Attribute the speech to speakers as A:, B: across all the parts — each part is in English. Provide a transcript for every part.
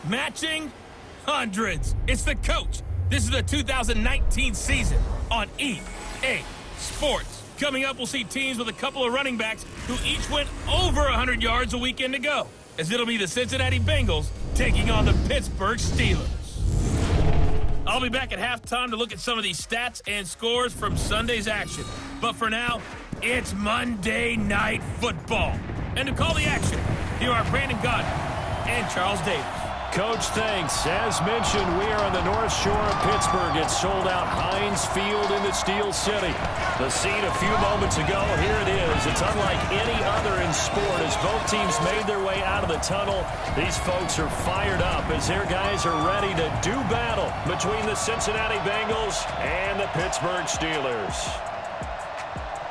A: Matching hundreds. It's the coach. This is the 2019 season on EA Sports. Coming up, we'll see teams with a couple of running backs who each went over 100 yards a weekend ago, as it'll be the Cincinnati Bengals taking on the Pittsburgh Steelers. I'll be back at halftime to look at some of these stats and scores from Sunday's action. But for now, it's Monday Night Football. And to call the action, here are Brandon Gardner and Charles Davis.
B: Coach, thanks. As mentioned, we are on the North Shore of Pittsburgh. It's sold out Heinz Field in the Steel City. The scene a few moments ago, here it is. It's unlike any other in sport. As both teams made their way out of the tunnel, these folks are fired up as their guys are ready to do battle between the Cincinnati Bengals and the Pittsburgh Steelers.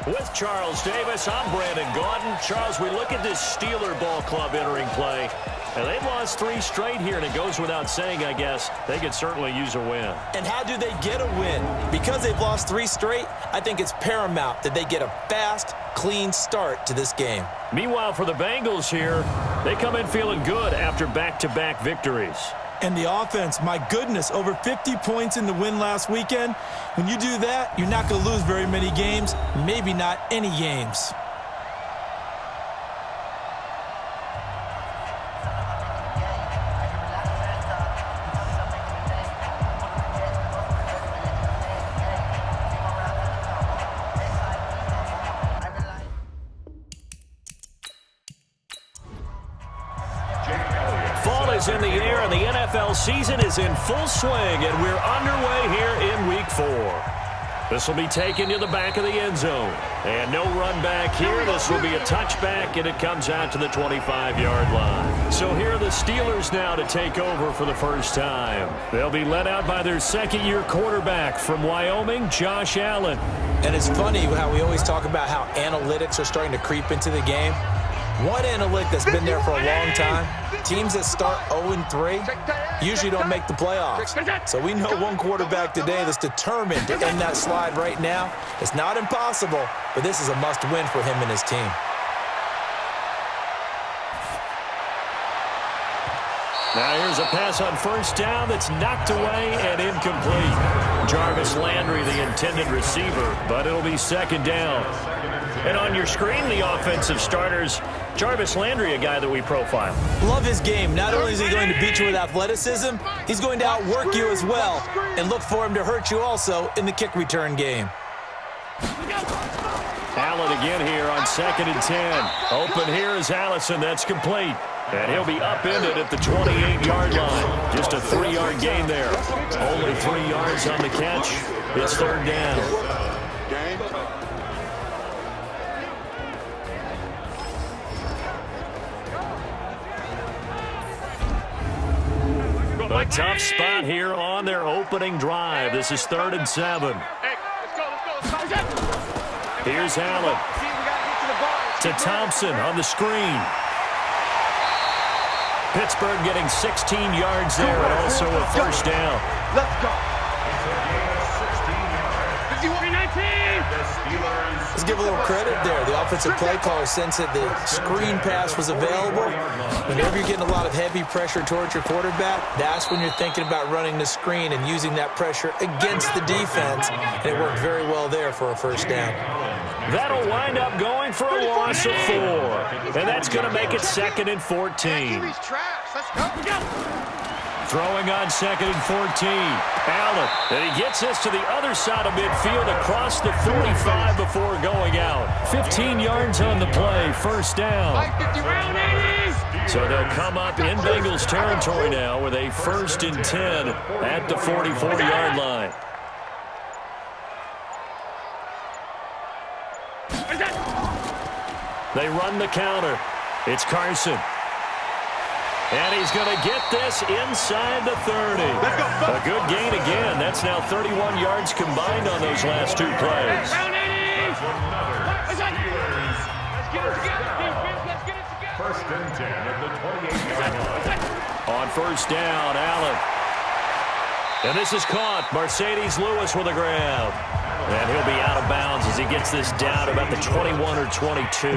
B: With Charles Davis, I'm Brandon Gaudin. Charles, we look at this Steeler ball club entering play. And they've lost 3 straight here, and it goes without saying, I guess, they could certainly use a win.
C: And how do they get a win? Because they've lost 3 straight, I think it's paramount that they get a fast, clean start to this game.
B: Meanwhile, for the Bengals here, they come in feeling good after back-to-back victories.
C: And the offense, my goodness, over 50 points in the win last weekend. When you do that, you're not going to lose very many games, maybe not any games.
B: In the air, and the NFL season is in full swing, and we're underway here in Week 4. This will be taken to the back of the end zone, and no run back here. This will be a touchback, and it comes out to the 25-yard line. So here are the Steelers now to take over for the first time. They'll be led out by their second-year quarterback from Wyoming, Josh Allen.
C: And it's funny how we always talk about how analytics are starting to creep into the game. One analytic that's been there for a long time, teams that start 0-3 usually don't make the playoffs. So we know one quarterback today that's determined to end that slide right now. It's not impossible, but this is a must-win for him and his team.
B: Now here's a pass on first down that's knocked away and incomplete. Jarvis Landry, the intended receiver, but it'll be second down. And on your screen, the offensive starters, Jarvis Landry, a guy that we profile.
C: Love his game. Not only is he going to beat you with athleticism, he's going to outwork you as well. And look for him to hurt you also in the kick return game.
B: Allen again here on 2nd and 10. Open here is Allison. That's complete. And he'll be upended at the 28-yard line. Just a 3-yard gain there. Only 3 yards on the catch. It's third down. A tough spot here on their opening drive. This is 3rd and 7. Here's Allen. To Thompson on the screen. Pittsburgh getting 16 yards there and also a first down.
D: Let's go. 51-19.
C: Let's give a little credit there. The offensive play caller sensed that the screen pass was available. Whenever you're getting a lot of heavy pressure towards your quarterback, that's when you're thinking about running the screen and using that pressure against the defense. And it worked very well there for a first down.
B: That'll wind up going for a loss of 4. And that's going to make it 2nd and 14. Throwing on 2nd and 14. Allen, and he gets this to the other side of midfield across the 45 before going out. 15 yards on the play, first down. So they'll come up in Bengals territory now with a 1st and 10 at the 44-yard line. They run the counter. It's Carson. And he's going to get this inside the 30. A good gain again. That's now 31 yards combined on those last 2 plays.
D: First and 10 at the 28-yard line.
B: On first down, Allen. And this is caught. Mercedes Lewis with a grab. And he'll be out of bounds as he gets this down about the 21 or 22.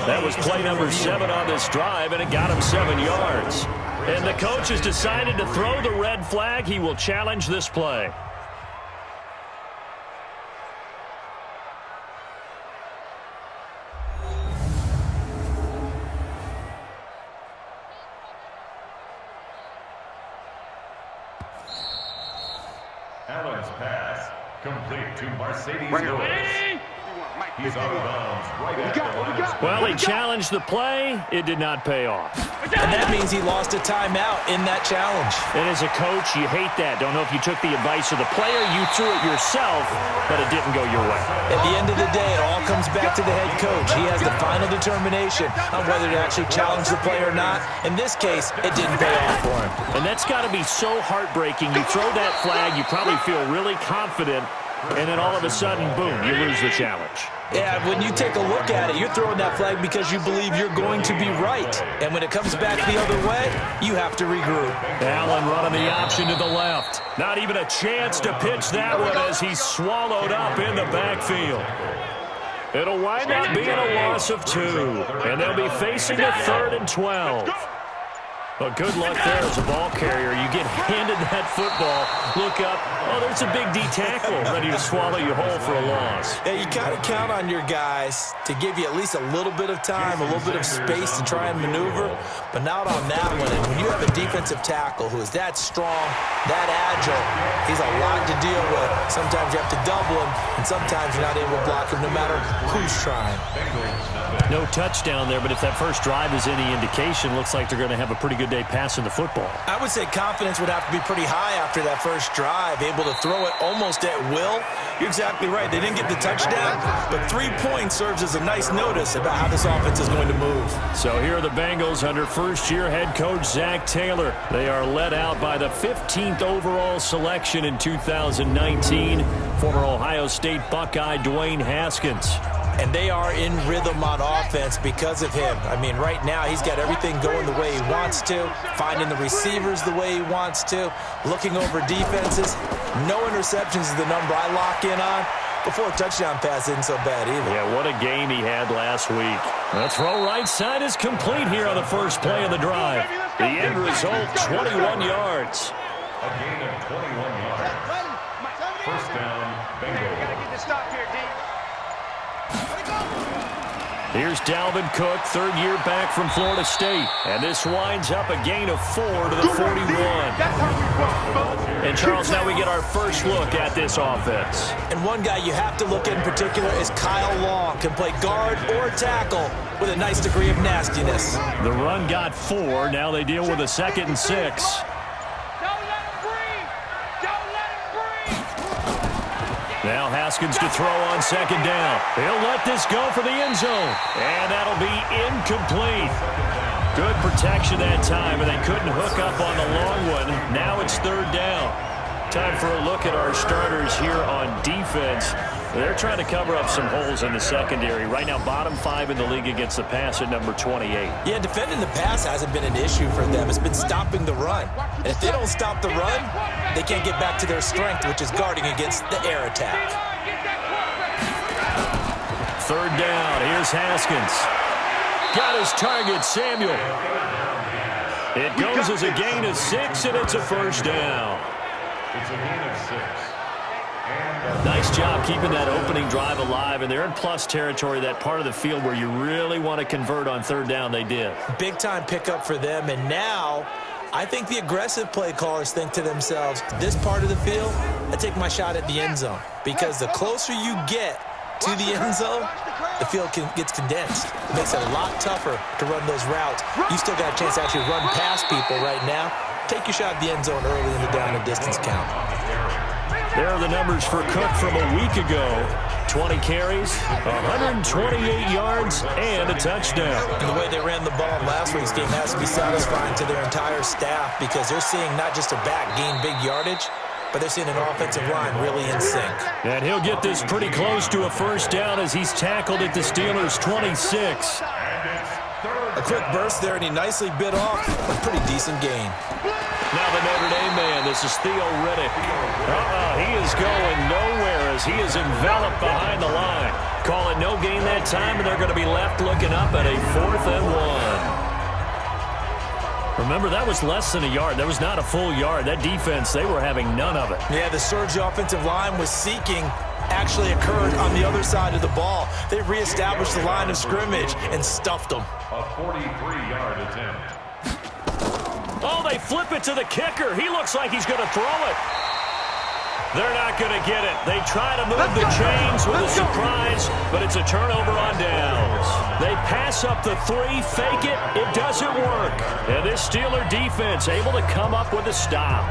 B: That was play number 7 on this drive, and it got him 7 yards. And the coach has decided to throw the red flag. He will challenge this play.
D: Allen's pass complete to Mercedes Lewis. He's out of bounds right at the line.
B: Well, he challenged the play. It did not pay off.
C: And that means he lost a timeout in that challenge.
B: And as a coach, you hate that. Don't know if you took the advice of the player, you threw it yourself, but it didn't go your way.
C: At the end of the day, it all comes back to the head coach. He has the final determination on whether to actually challenge the play or not. In this case, it didn't pay off for him.
B: And that's got to be so heartbreaking. You throw that flag, you probably feel really confident, and then all of a sudden, boom, you lose the challenge.
C: Yeah, when you take a look at it, you're throwing that flag because you believe you're going to be right. And when it comes back the other way, you have to regroup.
B: Allen running the option to the left. Not even a chance to pitch that one as he's swallowed up in the backfield. It'll wind up being a loss of 2. And they'll be facing a 3rd and 12. But good luck there as a ball carrier. You get handed that football, look up, oh, there's a big D tackle ready to swallow you whole for a loss.
C: Yeah, you kind of count on your guys to give you at least a little bit of time, a little bit of space to try and maneuver, but not on that one. And when you have a defensive tackle who is that strong, that agile, he's a lot to deal with. Sometimes you have to double him, and sometimes you're not able to block him no matter who's trying.
B: No touchdown there, but if that first drive is any indication, looks like they're going to have a pretty good day passing the football.
C: I would say confidence would have to be pretty high after that first drive, able to throw it almost at will. You're exactly right. They didn't get the touchdown, but 3 points serves as a nice notice about how this offense is going to move.
B: So here are the Bengals under first-year head coach Zach Taylor. They are led out by the 15th overall selection in 2019, former Ohio State Buckeye Dwayne Haskins.
C: And they are in rhythm on offense because of him. I mean, right now, he's got everything going the way he wants to, finding the receivers the way he wants to, looking over defenses. No interceptions is the number I lock in on. Before a touchdown pass isn't so bad either.
B: Yeah, what a game he had last week. The throw right side is complete here on the first play of the drive. The end result, 21 yards.
D: A gain of 21 yards. First down, Bengals.
B: Here's Dalvin Cook, third year back from Florida State. And this winds up a gain of 4 to the 41. And, Charles, now we get our first look at this offense.
C: And one guy you have to look at in particular is Kyle Long. Can play guard or tackle with a nice degree of nastiness.
B: The run got 4. Now they deal with a 2nd and 6. Now Haskins to throw on second down. He'll let this go for the end zone. And that'll be incomplete. Good protection that time, and they couldn't hook up on the long one. Now it's third down. Time for a look at our starters here on defense. They're trying to cover up some holes in the secondary. Right now, bottom 5 in the league against the pass at number 28.
C: Yeah, defending the pass hasn't been an issue for them. It's been stopping the run. And if they don't stop the run, they can't get back to their strength, which is guarding against the air attack.
B: Third down. Here's Haskins. Got his target, Samuel. It goes as a gain of 6, and it's a first down.
D: It's a gain of 6.
B: Nice job keeping that opening drive alive, and they're in plus territory, that part of the field where you really want to convert on third down. They did.
C: Big-time pickup for them, and now I think the aggressive play callers think to themselves, this part of the field, I take my shot at the end zone, because the closer you get to the end zone, the field gets condensed. It makes it a lot tougher to run those routes. You still got a chance to actually run past people right now. Take your shot at the end zone early in the down and distance count.
B: There are the numbers for Cook from a week ago. 20 carries, 128 yards, and a touchdown.
C: And the way they ran the ball in last week's game has to be satisfying to their entire staff, because they're seeing not just a back gain big yardage, but they're seeing an offensive line really in sync.
B: And he'll get this pretty close to a first down as he's tackled at the Steelers' 26.
C: A quick burst there, and he nicely bit off a pretty decent gain.
B: Now the Notre Dame man, this is Theo Riddick. He is going nowhere as he is enveloped behind the line. Call it no gain that time, and they're going to be left looking up at a 4th and 1. Remember, that was less than a yard. That was not a full yard. That defense, they were having none of it.
C: Yeah, the surge the offensive line was seeking actually occurred on the other side of the ball. They reestablished the line of scrimmage and stuffed them.
D: A 43-yard attempt.
B: Oh, they flip it to the kicker. He looks like he's going to throw it. They're not going to get it. They try to move the chains with a surprise, but it's a turnover on downs. They pass up the 3, fake it. It doesn't work. And this Steeler defense able to come up with a stop.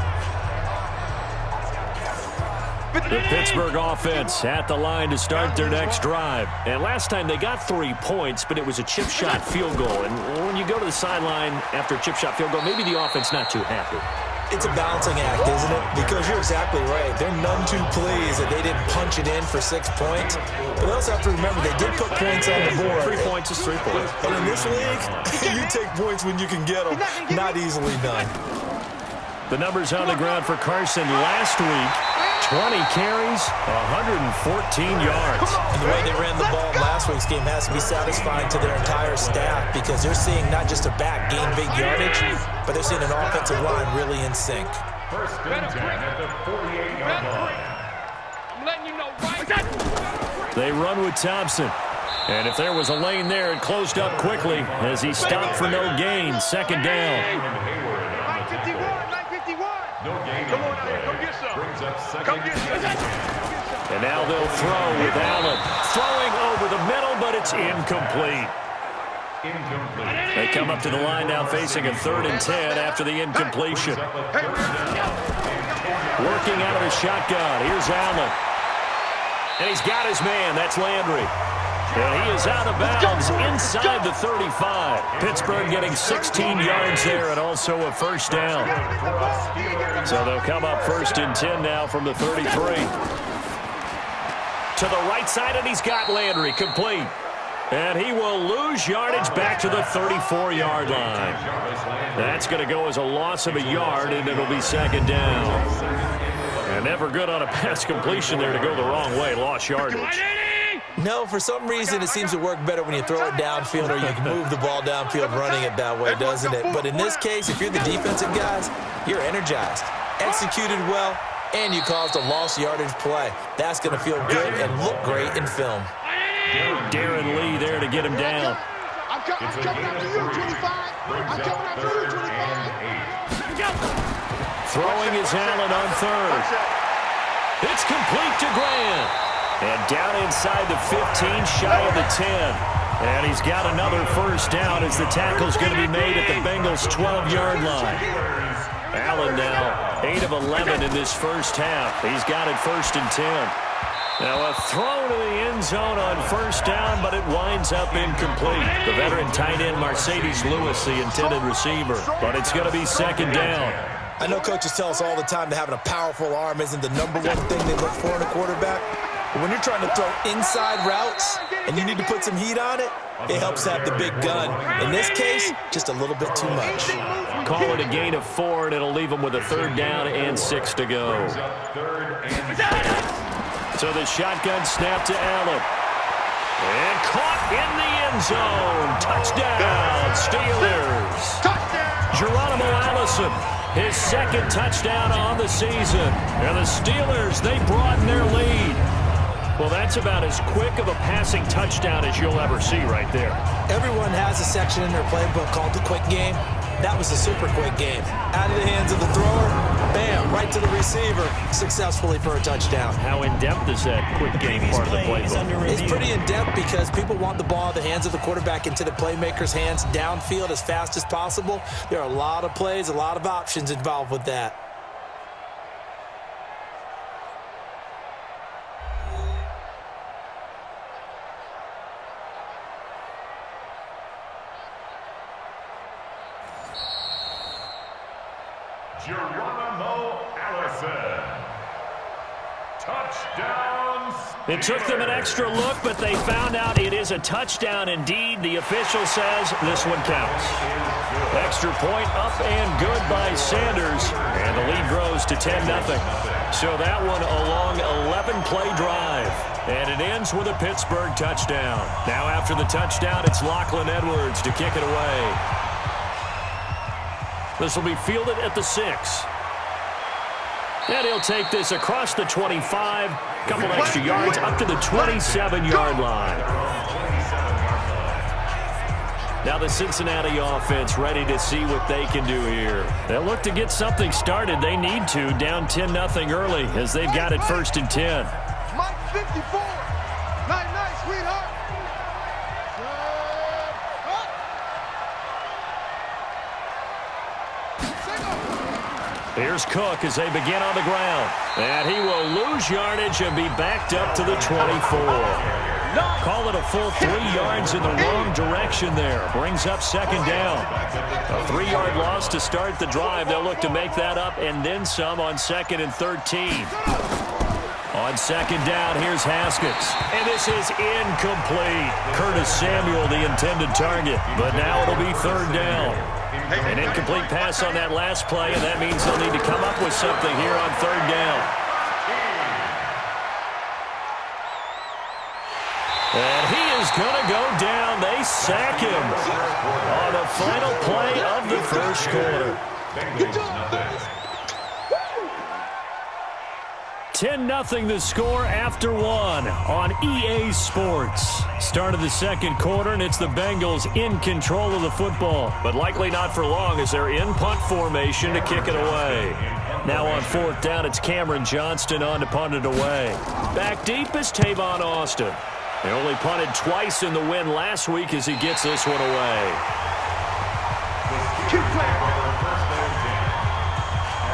B: The Pittsburgh offense at the line to start their next drive. And last time they got 3 points, but it was a chip shot field goal. And when you go to the sideline after a chip shot field goal, maybe the offense not too happy.
C: It's a balancing act, isn't it? Because you're exactly right. They're none too pleased that they didn't punch it in for 6 points. But they also have to remember they did put points on the board.
B: 3 points is 3 points.
C: And in this league, you take points when you can get them. Not easily done.
B: The numbers on the ground for Carson last week. 20 carries, 114 yards.
C: And the way they ran the ball in last week's game has to be satisfying to their entire staff because they're seeing not just a back gain big yardage, but they're seeing an offensive line really in sync.
D: First and 10 at the 48-yard line.
E: I'm letting you know right.
B: They run with Thompson. And if there was a lane there, it closed up quickly as he stopped for no gain. Second down.
D: No gain on the play. Brings up second.
B: And now they'll throw with Allen. Throwing over the middle, but it's incomplete.
D: Incomplete.
B: They come up to the line now facing a 3rd and 10 after the incompletion. Working out of the shotgun. Here's Allen. And he's got his man. That's Landry. And he is out of bounds inside the 35. Pittsburgh getting 16 yards there and also a first down. So they'll come up 1st and 10 now from the 33. To the right side, and he's got Landry complete. And he will lose yardage back to the 34-yard line. That's going to go as a loss of a yard, and it'll be 2nd down. And never good on a pass completion there to go the wrong way. Lost yardage.
C: No, for some reason, it seems to work better when you throw it downfield or you can move the ball downfield running it that way, doesn't it? But in this case, if you're the defensive guys, you're energized, executed well, and you caused a lost yardage play. That's going to feel good and look great in film.
B: Darren Lee there to get him down.
E: I'm coming after you, 25. I'm coming after you, 25.
B: Throwing is Allen on 3rd. It's complete to Grant. And down inside the 15, shy of the 10. And he's got another first down as the tackle's going to be made at the Bengals' 12-yard line. Allen now 8 of 11 in this first half. He's got it 1st and 10. Now a throw to the end zone on first down, but it winds up incomplete. The veteran tight end Mercedes Lewis, the intended receiver. But it's going to be 2nd down.
C: I know coaches tell us all the time that having a powerful arm isn't the #1 thing they look for in a quarterback. But when you're trying to throw inside routes and you need to put some heat on it, it helps to have the big gun. In this case, just a little bit too much.
B: Call it a gain of 4, and it'll leave them with a 3rd down and 6 to go. So the shotgun snap to Allen. And caught in the end zone. Touchdown, Steelers. Geronimo Allison, his 2nd touchdown on the season. And the Steelers, they broaden their lead. Well, that's about as quick of a passing touchdown as you'll ever see right there.
C: Everyone has a section in their playbook called the quick game. That was a super quick game. Out of the hands of the thrower, bam, right to the receiver, successfully for a touchdown.
B: How in-depth is that quick game part of the playbook?
C: It's pretty in-depth because people want the ball in the hands of the quarterback into the playmaker's hands downfield as fast as possible. There are a lot of plays, a lot of options involved with that.
D: Geronimo Allison. Touchdown.
B: It took them an extra look, but they found out it is a touchdown indeed. The official says this one counts. Extra point up and good by Sanders, and the lead grows to 10-0. So that one a long 11-play drive, and it ends with a Pittsburgh touchdown. Now after the touchdown, it's Lachlan Edwards to kick it away. This will be fielded at the 6. And he'll take this across the 25, couple extra yards up to the 27-yard line. Now the Cincinnati offense ready to see what they can do here. They'll look to get something started. They need to, down 10-0 early as they've got it 1st and 10.
E: Mike 54. Night, sweetheart.
B: Here's Cook as they begin on the ground. And he will lose yardage and be backed up to the 24. Call it a full 3 yards in the wrong direction there. Brings up 2nd down. A 3-yard loss to start the drive. They'll look to make that up and then some on 2nd and 13. On 2nd down, here's Haskins. And this is incomplete. Curtis Samuel, the intended target. But now it'll be 3rd down. An incomplete pass on that last play, and that means they'll need to come up with something here on 3rd down. And he is going to go down. They sack him on the final play of the 1st quarter. 10-0 the score after 1 on EA Sports. Start of the 2nd quarter, and it's the Bengals in control of the football. But likely not for long as they're in punt formation to kick it away. Now on 4th down, it's Cameron Johnston on to punt it away. Back deep is Tavon Austin. He only punted twice in the win last week as he gets this one away.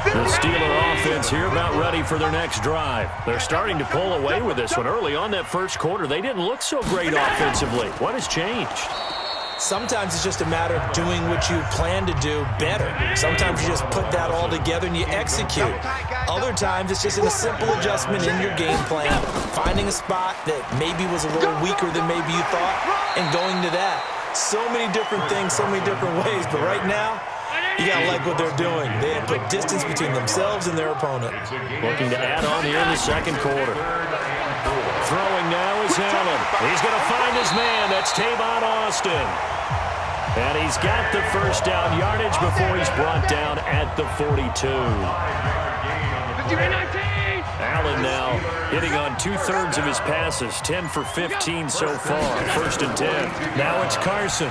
B: The Steeler offense here about ready for their next drive. They're starting to pull away with this one. Early on that 1st quarter, they didn't look so great offensively. What has changed?
C: Sometimes it's just a matter of doing what you plan to do better. Sometimes you just put that all together and you execute. Other times it's just a simple adjustment in your game plan, finding a spot that maybe was a little weaker than maybe you thought, and going to that. So many different things, so many different ways, but right now, you got to like what they're doing. They have put distance between themselves and their opponent.
B: Looking to add on here in the 2nd quarter. Throwing now is Allen. He's going to find his man. That's Tavon Austin. And he's got the 1st down yardage before he's brought down at the 42. Allen now hitting on 2/3 of his passes, 10 for 15 so far, 1st and 10. Now it's Carson.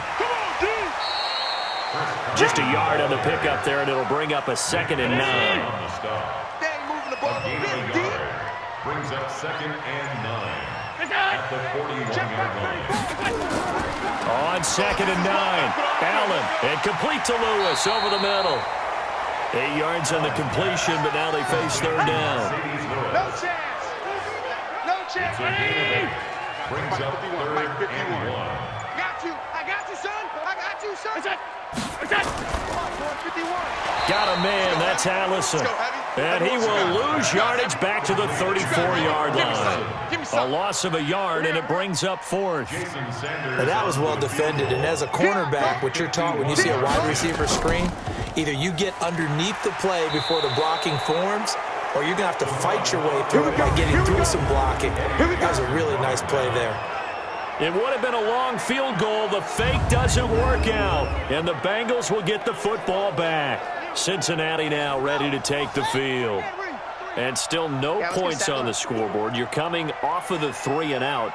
B: Just a yard on the pickup there, and it'll bring up a 2nd and 9.
D: Brings up 2nd and 9 at the 41-yard line.
B: On 2nd and 9, Allen, and complete to Lewis over the middle. 8 yards on the completion, but now they face 3rd down.
E: No chance. No chance.
D: Brings up 3rd and 1.
E: I got you, son. I got you, son.
B: Got a man, that's Allison. And he will lose yardage back to the 34-yard line. A loss of a yard, and it brings up 4th.
C: Now that was well defended, and as a cornerback, what you're taught when you see a wide receiver screen, either you get underneath the play before the blocking forms, or you're going to have to fight your way through it by getting through some blocking. That was a really nice play there.
B: It would have been a long field goal. The fake doesn't work out, and the Bengals will get the football back. Cincinnati now ready to take the field. And still no points on the scoreboard. You're coming off of the 3 and out.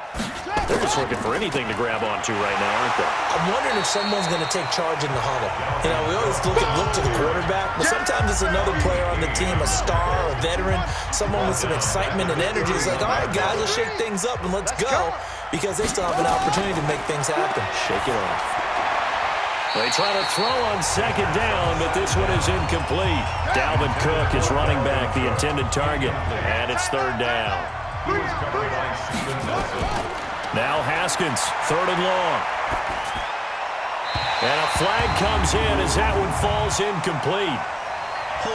B: They're just looking for anything to grab onto right now, aren't they?
C: I'm wondering if someone's going to take charge in the huddle. You know, we always look to the quarterback, but sometimes it's another player on the team, a star, a veteran, someone with some excitement and energy. It's like, all right, guys, let's shake things up and let's go, because they still have an opportunity to make things happen.
B: Shake it off. They try to throw on 2nd down, but this one is incomplete. Dalvin Cook is running back, the intended target, and it's 3rd down. Now Haskins, 3rd and long. And a flag comes in as that one falls incomplete.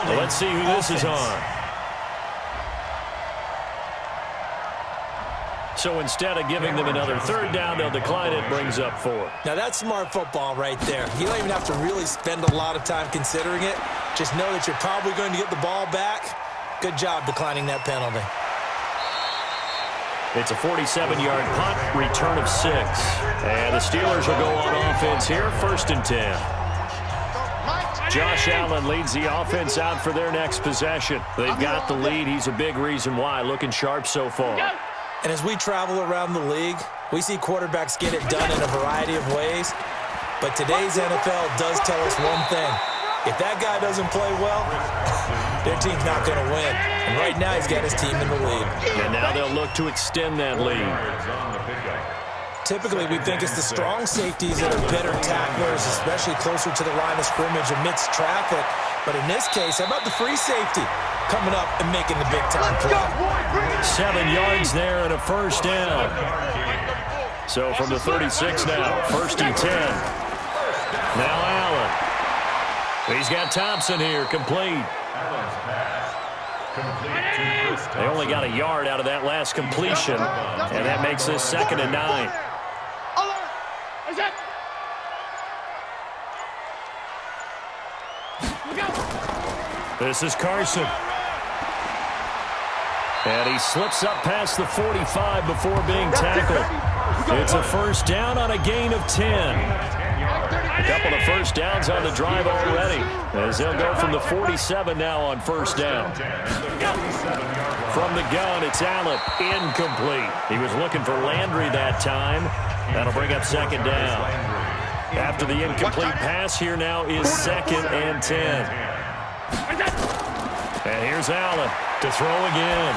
B: Well, let's see who this is on. So instead of giving them another 3rd down, they'll decline it, brings up 4.
C: Now that's smart football right there. You don't even have to really spend a lot of time considering it. Just know that you're probably going to get the ball back. Good job declining that penalty.
B: It's a 47-yard punt, return of 6. And the Steelers will go on offense here, 1st and 10. Josh Allen leads the offense out for their next possession. They've got the lead. He's a big reason why. Looking sharp so far.
C: And as we travel around the league, we see quarterbacks get it done in a variety of ways. But today's NFL does tell us one thing. If that guy doesn't play well, their team's not going to win. And right now he's got his team in the lead.
B: And now they'll look to extend that lead.
C: Typically, we think it's the strong safeties that are better tacklers, especially closer to the line of scrimmage amidst traffic. But in this case, how about the free safety coming up and making the big-time play?
B: 7 yards there and a first down. So from the 36 now, 1st and 10. Now Allen. He's got Thompson here, complete. They only got a yard out of that last completion, and that makes this 2nd and 9. This is Carson. And he slips up past the 45 before being tackled. It's a first down on a gain of 10. A couple of first downs on the drive already, as they'll go from the 47 now on first down. From the gun, it's Allen. Incomplete. He was looking for Landry that time. That'll bring up 2nd down. After the incomplete pass, here now is 2nd and 10. And here's Allen to throw again.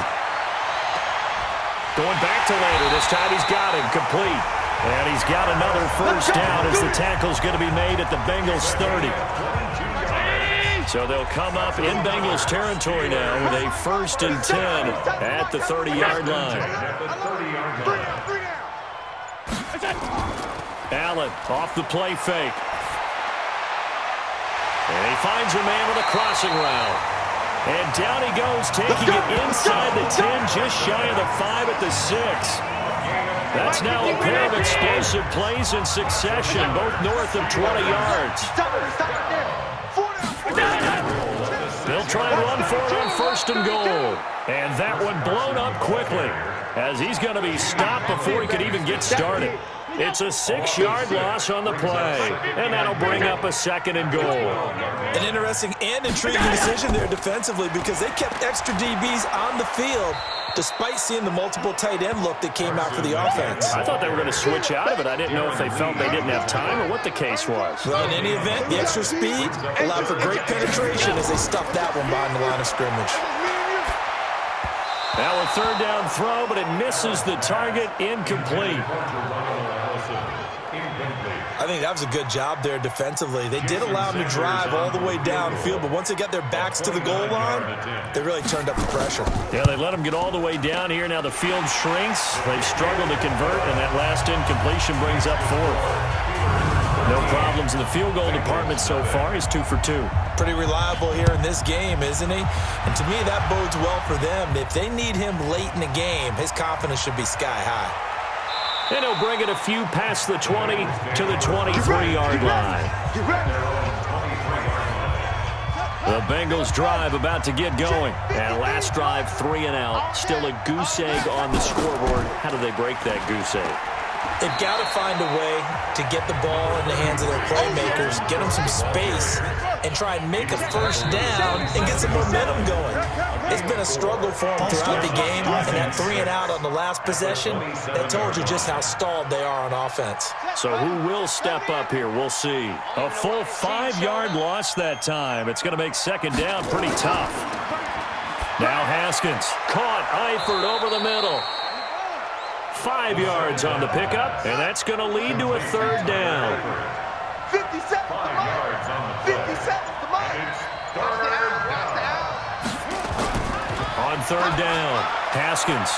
B: Going back to Landry. This time he's got him complete. And he's got another first down as the tackle's going to be made at the Bengals 30. So they'll come up in Bengals territory now with a 1st and 10 at the 30-yard line. Allen off the play fake. And he finds a man with a crossing route. And down he goes, taking it inside the 10, just shy of the 5 at the 6. That's now a pair of explosive plays in succession, both north of 20 yards. They'll try and run for it on 1st and goal. And that one blown up quickly, as he's going to be stopped before he could even get started. It's a 6-yard loss on the play, and that'll bring up a 2nd and goal.
C: An interesting and intriguing decision there defensively, because they kept extra DBs on the field despite seeing the multiple tight end look that came out for the offense.
B: I thought they were going to switch out of it. I didn't know if they felt they didn't have time or what the case was.
C: Well, in any event, the extra speed allowed for great penetration as they stuffed that one behind the line of scrimmage.
B: Now a 3rd down throw, but it misses the target. Incomplete.
C: I think that was a good job there defensively. They did allow them to drive all the way downfield, but once they got their backs to the goal line, they really turned up the pressure.
B: Yeah, they let them get all the way down here. Now the field shrinks. They've struggled to convert, and that last incompletion brings up 4th. No problems in the field goal department so far. He's 2 for 2.
C: Pretty reliable here in this game, isn't he? And to me, that bodes well for them. If they need him late in the game, his confidence should be sky high.
B: And he'll bring it a few past the 20 to the 23-yard line. The Bengals drive about to get going. And last drive, 3 and out. Still a goose egg on the scoreboard. How do they break that goose egg?
C: They've got to find a way to get the ball in the hands of their playmakers, get them some space, and try and make a first down and get some momentum going. It's been a struggle for them throughout the game, and that 3 and out on the last possession, that told you just how stalled they are on offense.
B: So who will step up here? We'll see. A full 5-yard loss that time. It's going to make 2nd down pretty tough. Now Haskins caught Eifert over the middle. 5 yards on the pickup, and that's going to lead to a 3rd down.
E: 50 seconds to mine. 50 seconds to mine.
B: On 3rd down, Haskins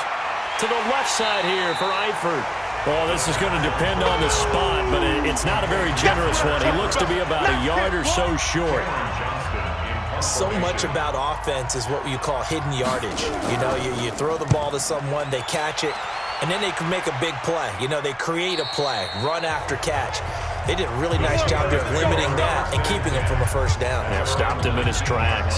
B: to the left side here for Eifert. Well, this is going to depend on the spot, but it's not a very generous one. He looks to be about a yard or so short.
C: So much about offense is what you call hidden yardage. You know, you throw the ball to someone, they catch it, and then they can make a big play. You know, they create a play, run after catch. They did a really nice job there of limiting that and keeping him from a first down.
B: Yeah, stopped him in his tracks.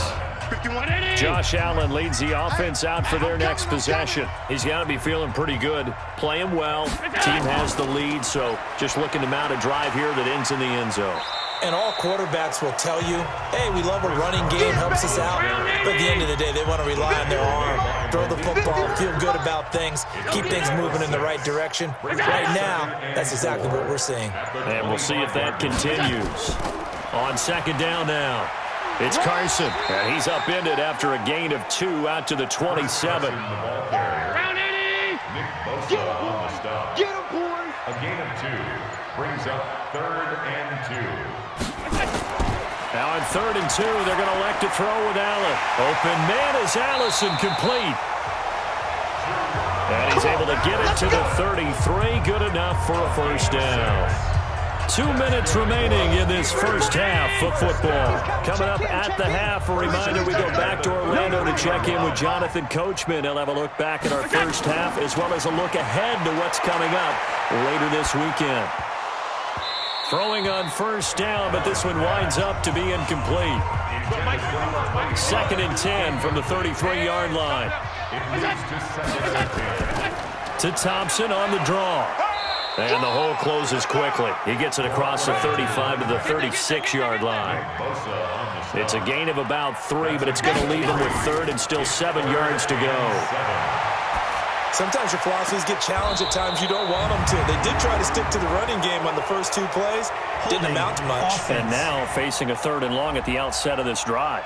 B: Josh Allen leads the offense out for their next possession. He's got to be feeling pretty good, playing well. Team has the lead, so just looking to mount a drive here that ends in the end zone.
C: And all quarterbacks will tell you, hey, we love a running game, helps us out. But at the end of the day, they want to rely on their arm, throw the football, feel good about things, keep things moving in the right direction. Right now, that's exactly what we're seeing.
B: And we'll see if that continues. On second down now, it's Carson. And he's upended after a gain of 2 out to the 27.
E: Get him, boys!
D: A gain of 2 brings up 3rd and 2.
B: Now on 3rd and 2, they're going to elect to throw with Allen. Open man is Allison, complete. And he's able to get it to the 33. Good enough for a first down. 2 minutes remaining in this first half of football. Coming up at the half, a reminder we go back to Orlando to check in with Jonathan Coachman. He'll have a look back at our first half as well as a look ahead to what's coming up later this weekend. Throwing on first down, but this one winds up to be incomplete. 2nd and 10 from the 33-yard line. To Thompson on the draw. And the hole closes quickly. He gets it across the 35 to the 36-yard line. It's a gain of about 3, but it's going to leave him with 3rd and still 7 yards to go.
C: Sometimes your philosophies get challenged at times you don't want them to. They did try to stick to the running game on the first 2 plays. Didn't amount to much.
B: And now facing a 3rd and long at the outset of this drive.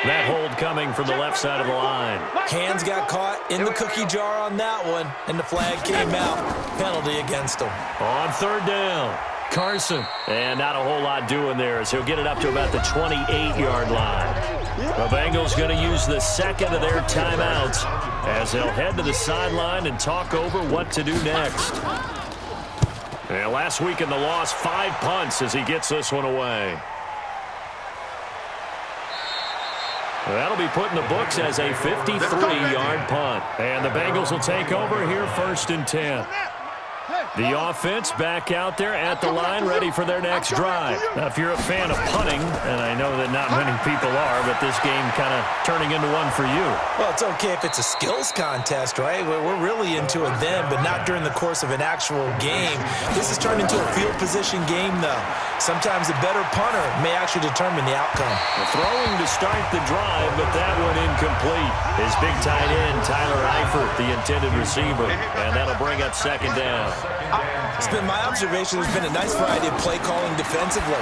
B: That hold coming from the left side of the line.
C: Hands got caught in the cookie jar on that one, and the flag came out. Penalty against him.
B: On 3rd down, Carson. And not a whole lot doing there as he'll get it up to about the 28-yard line. The Bengals going to use the 2nd of their timeouts as they'll head to the sideline and talk over what to do next. And last week in the loss, 5 punts as he gets this one away. That'll be put in the books as a 53-yard punt. And the Bengals will take over here 1st and 10. The offense back out there at the line, ready for their next drive. Now, if you're a fan of punting, and I know that not many people are, but this game kind of turning into one for you.
C: Well, it's okay if it's a skills contest, right? We're really into it then, but not during the course of an actual game. This has turned into a field position game, though. Sometimes a better punter may actually determine the outcome.
B: Throwing to start the drive, but that one incomplete. His big tight end, Tyler Eifert, the intended receiver, and that'll bring up 2nd down.
C: It's been my observation there's been a nice variety of play calling defensively.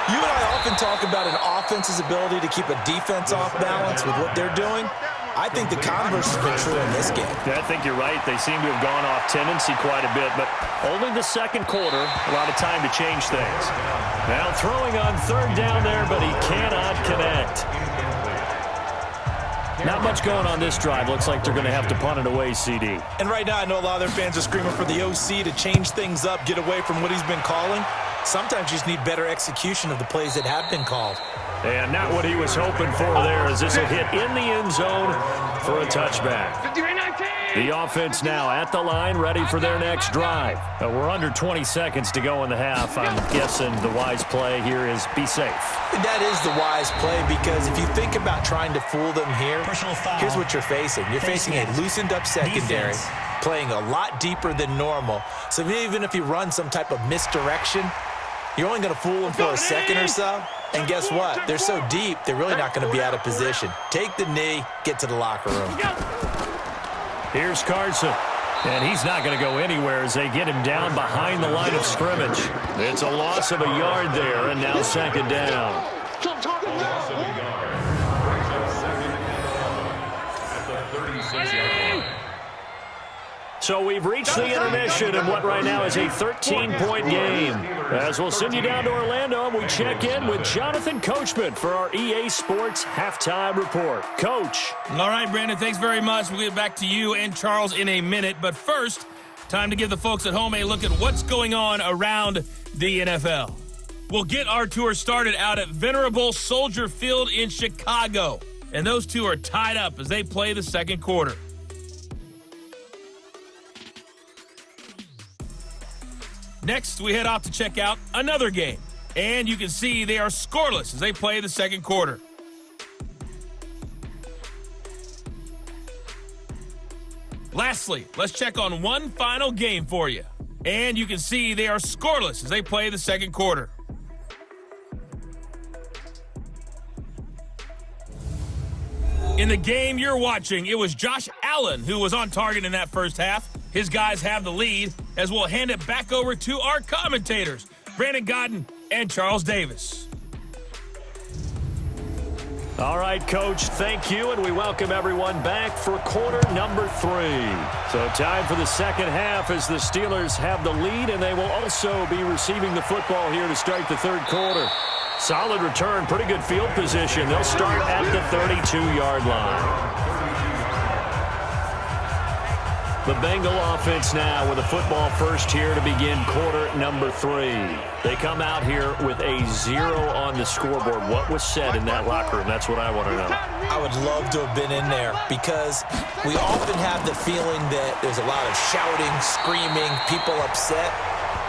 C: You and I often talk about an offense's ability to keep a defense off balance with what they're doing. I think the converse has been true in this game.
B: Yeah, I think you're right. They seem to have gone off tendency quite a bit, but only the 2nd quarter, a lot of time to change things. Now throwing on 3rd down there, but he cannot connect. Not much going on this drive. Looks like they're going to have to punt it away, CD.
C: And right now, I know a lot of their fans are screaming for the OC to change things up, get away from what he's been calling. Sometimes you just need better execution of the plays that have been called.
B: And not what he was hoping for there, as this will hit in the end zone for a touchback. The offense now at the line, ready for their next drive. We're under 20 seconds to go in the half. I'm guessing the wise play here is be safe.
C: That is the wise play, because if you think about trying to fool them here, here's what you're facing. You're facing a loosened up secondary, playing a lot deeper than normal. So even if you run some type of misdirection, you're only going to fool them for a second or so. And guess what? They're so deep, they're really not going to be out of position. Take the knee, get to the locker room.
B: Here's Carson. And he's not going to go anywhere as they get him down behind the line of scrimmage. It's a loss of a yard there, and now 2nd down.
D: A loss of a yard. Brings up 2nd at the 36-yard line.
B: So we've reached the intermission in what right now is a 13-point game. As we'll send you down to Orlando, and we check in with Jonathan Coachman for our EA Sports Halftime Report. Coach.
A: All right, Brandon, thanks very much. We'll get back to you and Charles in a minute. But first, time to give the folks at home a look at what's going on around the NFL. We'll get our tour started out at Venerable Soldier Field in Chicago. And those two are tied up as they play the 2nd quarter. Next, we head off to check out another game. And you can see they are scoreless as they play the 2nd quarter. Lastly, let's check on one final game for you. And you can see they are scoreless as they play the second quarter. In the game you're watching, it was Josh Allen who was on target in that first half. His guys have the lead, as we'll hand it back over to our commentators, Brandon Godden and Charles Davis.
B: All right, Coach, thank you, and we welcome everyone back for quarter number 3. So time for the second half as the Steelers have the lead, and they will also be receiving the football here to start the third quarter. Solid return, pretty good field position. They'll start at the 32-yard line. The Bengal offense now with a football first here to begin quarter number 3. They come out here with a 0 on the scoreboard. What was said in that locker room? That's what I want to know.
C: I would love to have been in there because we often have the feeling that there's a lot of shouting, screaming, people upset.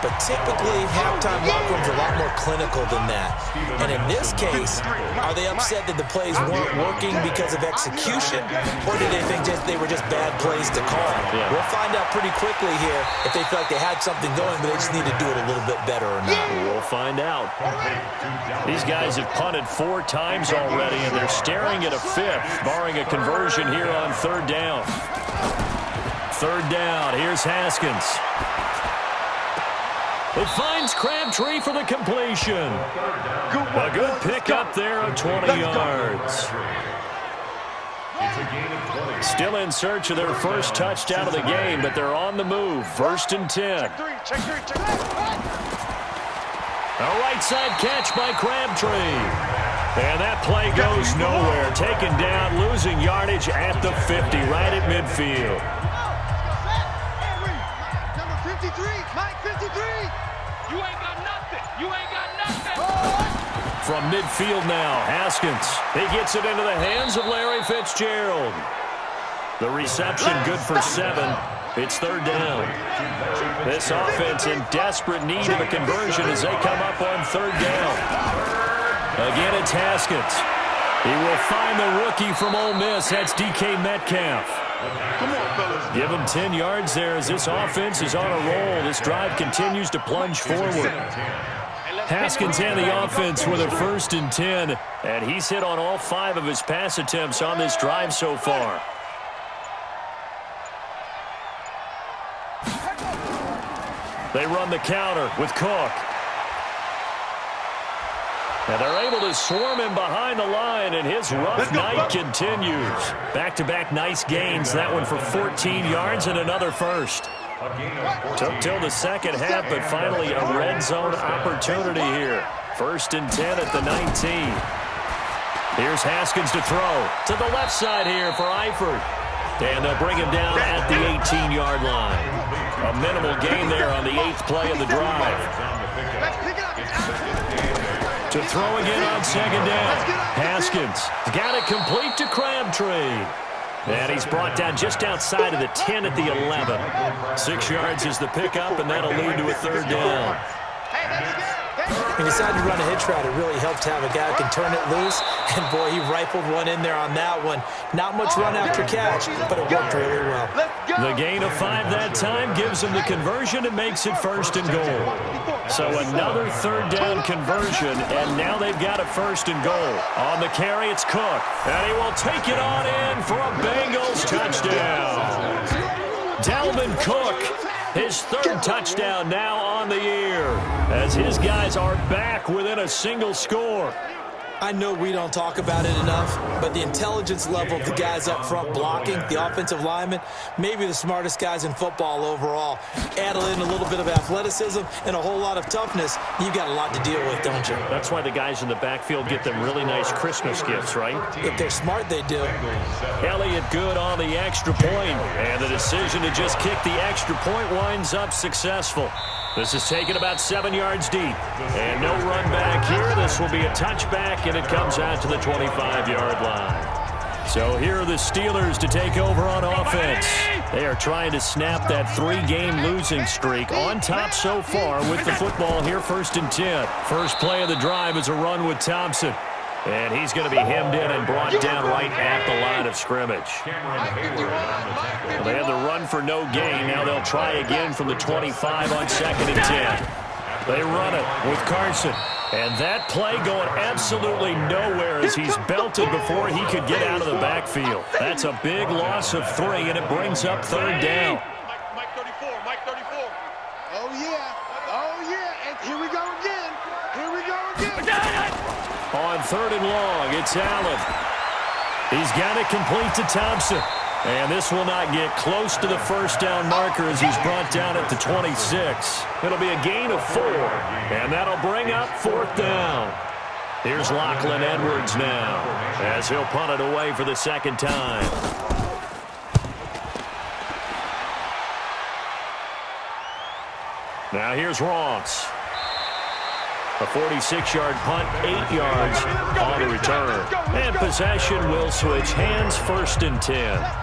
C: But typically, halftime locker rooms are a lot more clinical than that. And in this case, are they upset that the plays weren't working because of execution? Or did they think they were just bad plays to call?
B: Yeah.
C: We'll find out pretty quickly here if they feel like they had something going, but they just need to do it a little bit better or not.
B: We'll find out. These guys have punted 4 times already, and they're staring at a 5th, barring a conversion here on third down. Third down, here's Haskins. It finds Crabtree for the completion. A good pickup there of 20 yards. Still in search of their first touchdown of the game, but they're on the move. 1st and 10. A right side catch by Crabtree. And that play goes nowhere. Taken down, losing yardage at the 50, right at midfield.
E: Number 53, Mike 53.
F: You ain't got nothing. You ain't got nothing.
B: From midfield now, Haskins. He gets it into the hands of Larry Fitzgerald. The reception good for 7. It's third down. This offense in desperate need of a conversion as they come up on third down. Again, it's Haskins. He will find the rookie from Ole Miss. That's DK Metcalf.
E: Come on, fellas.
B: Give him 10 yards there as this offense is on a roll. This drive continues to plunge forward. Haskins and the offense with a 1st and 10, and he's hit on all 5 of his pass attempts on this drive so far. They run the counter with Cook. And they're able to swarm him behind the line, and his rough night continues. Back-to-back nice gains. That one for 14 yards and another first. Took till the second half, but finally a red zone opportunity here. 1st and 10 at the 19. Here's Haskins to throw. To the left side here for Eifert. And they'll bring him down at the 18-yard line. A minimal gain there on the 8th play of the drive. To throw again on second down. Haskins got it complete to Crabtree. And he's brought down just outside of the 10 at the 11. 6 yards is the pickup, and that'll lead to a third down.
C: He decided to run a hitch route. It really helped to have a guy who can turn it loose. And, boy, he rifled one in there on that one. Not much run after catch, but it worked really well.
B: The gain of 5 that time gives him the conversion and makes it 1st and goal. So another third down conversion, and now they've got a 1st and goal. On the carry, it's Cook. And he will take it on in for a Bengals touchdown. Dalvin Cook, his 3rd touchdown now on the year, as his guys are back within a single score.
C: I know we don't talk about it enough, but the intelligence level of the guys up front blocking, the offensive linemen, maybe the smartest guys in football overall. Add in a little bit of athleticism and a whole lot of toughness, you've got a lot to deal with, don't you?
B: That's why the guys in the backfield get them really nice Christmas gifts, right?
C: If they're smart, they do.
B: Elliott good on the extra point, and the decision to just kick the extra point winds up successful. This is taken about 7 yards deep. And no run back here. This will be a touchback, and it comes out to the 25-yard line. So here are the Steelers to take over on offense. They are trying to snap that 3-game losing streak. On top so far with the football here, 1st and 10. First play of the drive is a run with Thompson. And he's going to be hemmed in and brought down right at the line of scrimmage. Well, they had the run for no gain. Now they'll try again from the 25 on 2nd and 10. They run it with Carson. And that play going absolutely nowhere as he's belted before he could get out of the backfield. That's a big loss of 3, and it brings up 3rd down.
F: Mike 34, Mike 34.
E: Oh, yeah. And here we go again.
B: On 3rd and long, it's Allen. He's got it complete to Thompson. And this will not get close to the 1st down marker as he's brought down at the 26. It'll be a gain of 4, and that'll bring up 4th down. Here's Lachlan Edwards now as he'll punt it away for the 2nd time. Now here's Ross. A 46-yard punt, 8 yards on the return. And possession will switch hands, 1st and 10.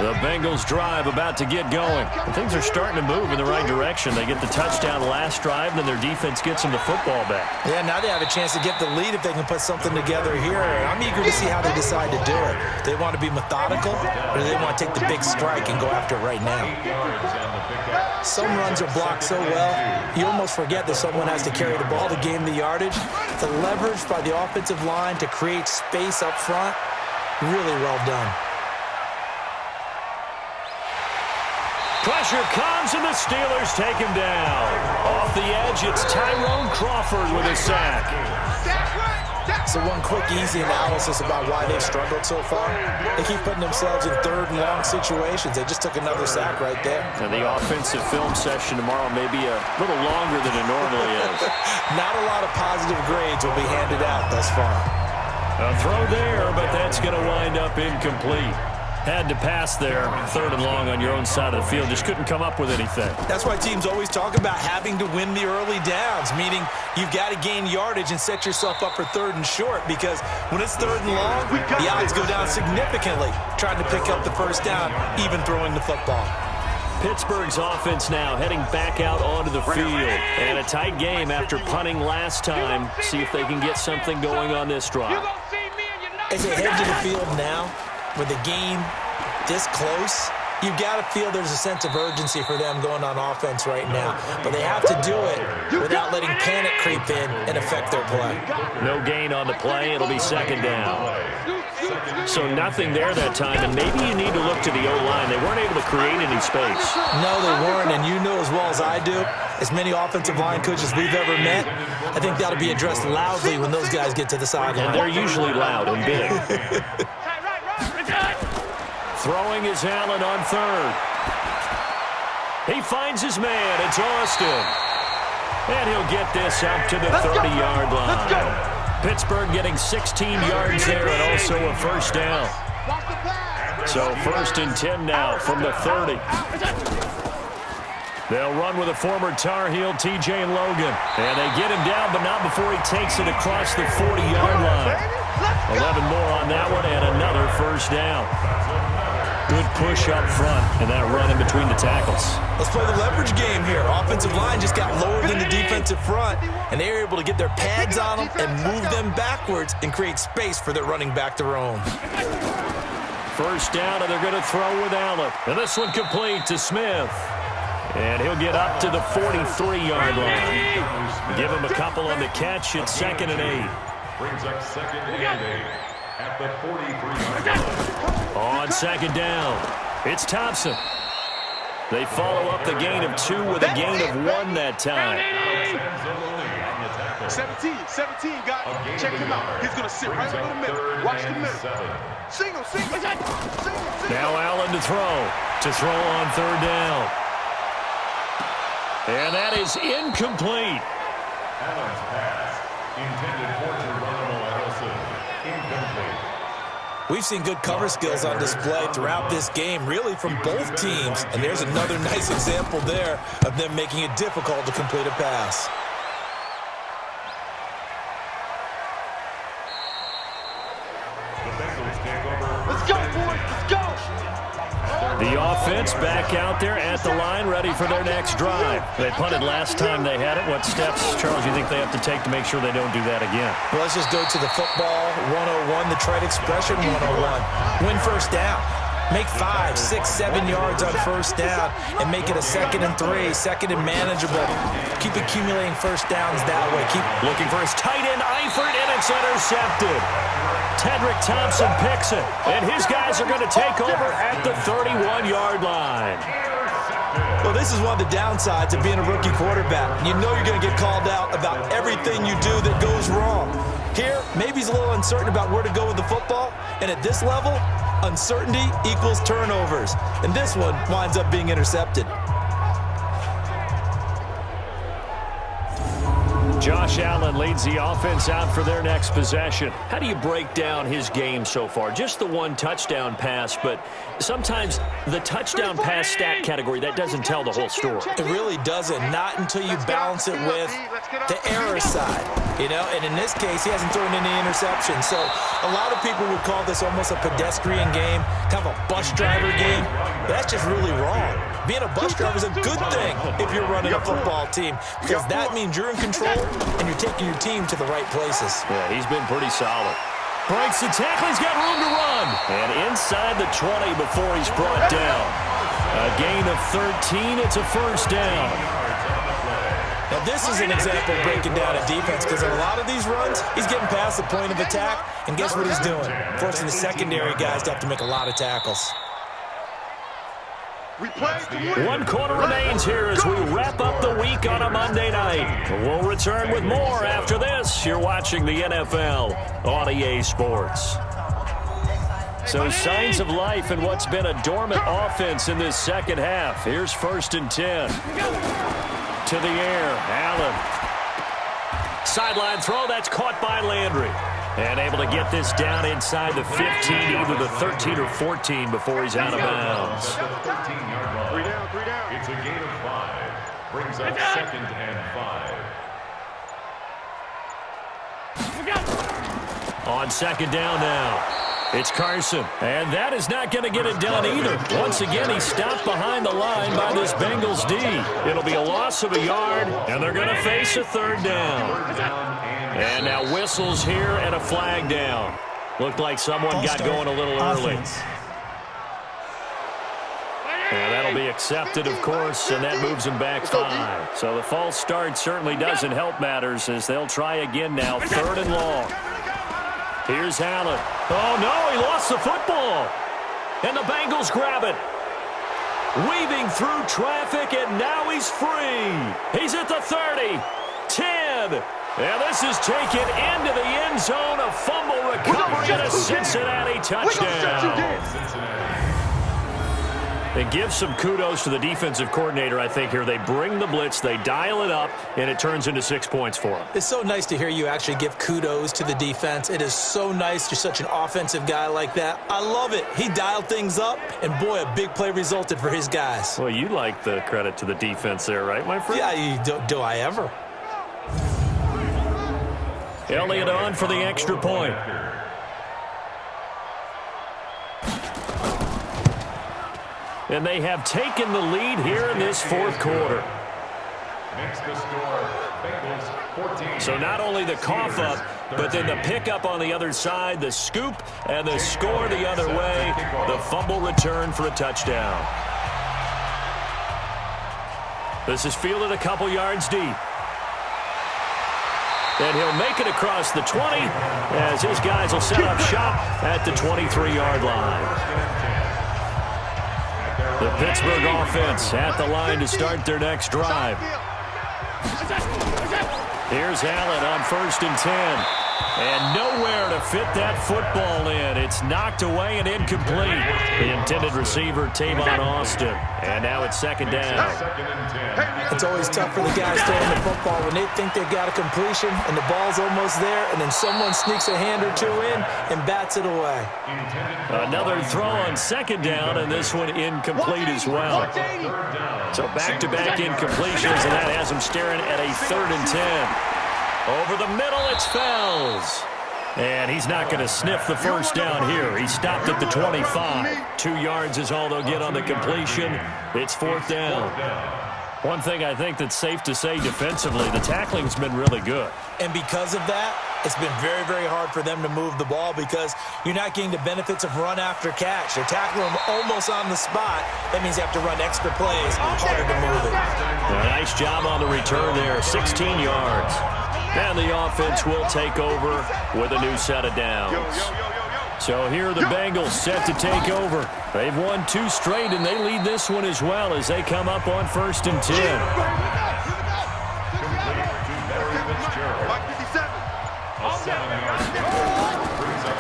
B: The Bengals drive about to get going. Things are starting to move in the right direction. They get the touchdown last drive, then their defense gets them the football back.
C: Yeah, now they have a chance to get the lead if they can put something together here. I'm eager to see how they decide to do it. Do they want to be methodical, or do they want to take the big strike and go after it right now? Some runs are blocked so well, you almost forget that someone has to carry the ball to gain the yardage. The leverage by the offensive line to create space up front, really well done.
B: Pressure comes, and the Steelers take him down. Off the edge, it's Tyrone Crawford with a sack.
C: So one quick, easy analysis about why they've struggled so far. They keep putting themselves in 3rd and long situations. They just took another sack right there.
B: And the offensive film session tomorrow may be a little longer than it normally is.
C: Not a lot of positive grades will be handed out thus far.
B: A throw there, but that's going to wind up incomplete. Had to pass there, 3rd and long on your own side of the field. Just couldn't come up with anything.
C: That's why teams always talk about having to win the early downs, meaning you've got to gain yardage and set yourself up for 3rd and short, because when it's 3rd and long, the odds go down significantly trying to pick up the 1st down, even throwing the football.
B: Pittsburgh's offense now heading back out onto the field. And a tight game after punting last time. See if they can get something going on this drive.
C: As they head to the field now, with the game this close, you've got to feel there's a sense of urgency for them going on offense right now. But they have to do it without letting panic creep in and affect their play.
B: No gain on the play. It'll be 2nd down. So nothing there that time, and maybe you need to look to the O-line. They weren't able to create any space.
C: No, they weren't, and you know as well as I do, as many offensive line coaches we've ever met, I think that'll be addressed loudly when those guys get to the sideline.
B: And they're usually loud and big. Throwing is Allen on 3rd. He finds his man. It's Austin. And he'll get this up to the 30-yard line. Pittsburgh getting 16 yards there and also a 1st down. So 1st and 10 now from the 30. They'll run with a former Tar Heel, TJ Logan. And they get him down, but not before he takes it across the 40-yard line. 11 more on that one and another 1st down. Good push up front, and that run in between the tackles.
C: Let's play the leverage game here. Offensive line just got lower than the defensive front, and they were able to get their pads on them and move them backwards and create space for their running back to roam.
B: 1st down, and they're going to throw with Allen. And this one complete to Smith. And he'll get up to the 43-yard line. Give him a couple on the catch. It's 2nd and 8.
D: Brings up 2nd and 8 at the 43-yard line.
B: On 2nd down, it's Thompson. They follow up the gain of 2 with a gain of 1 that time.
E: 17, got it. Check him out. He's going to sit right over the middle. Watch the middle. Single.
B: Now Allen to throw on 3rd down. And that is incomplete.
D: Allen's pass intended for Geronimo Allison. Incomplete.
C: We've seen good cover skills on display throughout this game, really from both teams. And there's another nice example there of them making it difficult to complete a pass.
D: The Bengals take over.
E: Let's go, boys. Let's go.
B: The offense back out there at the line, ready for their next drive. They punted last time they had it. What steps, Charles, you think they have to take to make sure they don't do that again?
C: Well, let's just go to the football 101, the trade expression 101. Win first down. Make 5, 6, 7 yards on first down and make it a 2nd and 3, 2nd and manageable. Keep accumulating first downs that way. Keep
B: looking for his tight end, Eifert, and it's intercepted. Tedrick Thompson picks it, and his guys are going to take over at the 31-yard line.
C: Well, this is one of the downsides of being a rookie quarterback. You know you're going to get called out about everything you do that goes wrong. Here, maybe he's a little uncertain about where to go with the football, and at this level, uncertainty equals turnovers. And this one winds up being intercepted.
B: Josh Allen leads the offense out for their next possession. How do you break down his game so far? Just the one touchdown pass, but sometimes the touchdown pass stat category, that doesn't tell the whole story.
C: It really doesn't, not until you balance it with the error side, you know, and in this case, he hasn't thrown any interceptions. So a lot of people would call this almost a pedestrian game, kind of a bus driver game. But that's just really wrong. Being a bus driver is a good thing if you're running a football team, because that means you're in control and you're taking your team to the right places.
B: Yeah, he's been pretty solid. Breaks the tackle, he's got room to run. And inside the 20 before he's brought down. A gain of 13, it's a first down.
C: Now this is an example of breaking down a defense, because a lot of these runs, he's getting past the point of attack, and guess what he's doing? Forcing the secondary guys to have to make a lot of tackles.
B: One quarter remains here as we wrap up the week on a Monday night. We'll return with more after this. You're watching the NFL on EA Sports. So signs of life in what's been a dormant offense in this second half. Here's 1st and 10. To the air, Allen. Sideline throw, that's caught by Landry. And able to get this down inside the 15, either the 13 or 14 before he's out of bounds.
D: 13-yard line. 3 down. It's a gain of 5. Brings up 2nd and 5.
B: On 2nd down now. It's Carson, and that is not going to get it done either. Once again, he's stopped behind the line by this Bengals D. It'll be a loss of a yard, and they're going to face a 3rd down. And now whistles here and a flag down. Looked like someone got going a little early. And that'll be accepted, of course, and that moves them back 5. So the false start certainly doesn't help matters as they'll try again now, 3rd and long. Here's Allen. Oh, no, he lost the football. And the Bengals grab it. Weaving through traffic, and now he's free. He's at the 30, 10. And this is taken into the end zone. A fumble recovery and a Cincinnati touchdown. And give some kudos to the defensive coordinator, I think, here. They bring the blitz, they dial it up, and it turns into 6 points for them.
C: It's so nice to hear you actually give kudos to the defense. It is so nice. You're such an offensive guy like that. I love it. He dialed things up, and boy, a big play resulted for his guys.
B: Well, you like the credit to the defense there, right, my friend?
C: Yeah, do I ever?
B: Elliott on for the extra point. And they have taken the lead here in this 4th quarter.
D: Makes the score, Bengals 14.
B: So not only the cough up, but then the pickup on the other side, the scoop, and the score the other way. The fumble return for a touchdown. This is fielded a couple yards deep. And he'll make it across the 20 as his guys will set up shop at the 23-yard line. The Pittsburgh offense at the line to start their next drive. Here's Allen on 1st and 10. And nowhere to fit that football in. It's knocked away and incomplete. The intended receiver, Tavon Austin. And now it's 2nd down.
C: It's always tough for the guys throwing the football when they think they've got a completion and the ball's almost there, and then someone sneaks a hand or two in and bats it away.
B: Another throw on 2nd down, and this one incomplete as well. So back-to-back incompletions, and that has them staring at a 3rd and 10. Over the middle, it's Fells. And he's not going to sniff the first down here. He stopped at the 25. 2 yards is all they'll get on the completion. It's 4th down. One thing I think that's safe to say defensively, the tackling's been really good.
C: And because of that, it's been very, very hard for them to move the ball because you're not getting the benefits of run after catch. They're tackling them almost on the spot. That means you have to run extra plays, harder to move it.
B: Nice job on the return there, 16 yards. And the offense will take over with a new set of downs. So here are the Bengals set to take over. They've won 2 straight, and they lead this one as well as they come up on 1st and 10.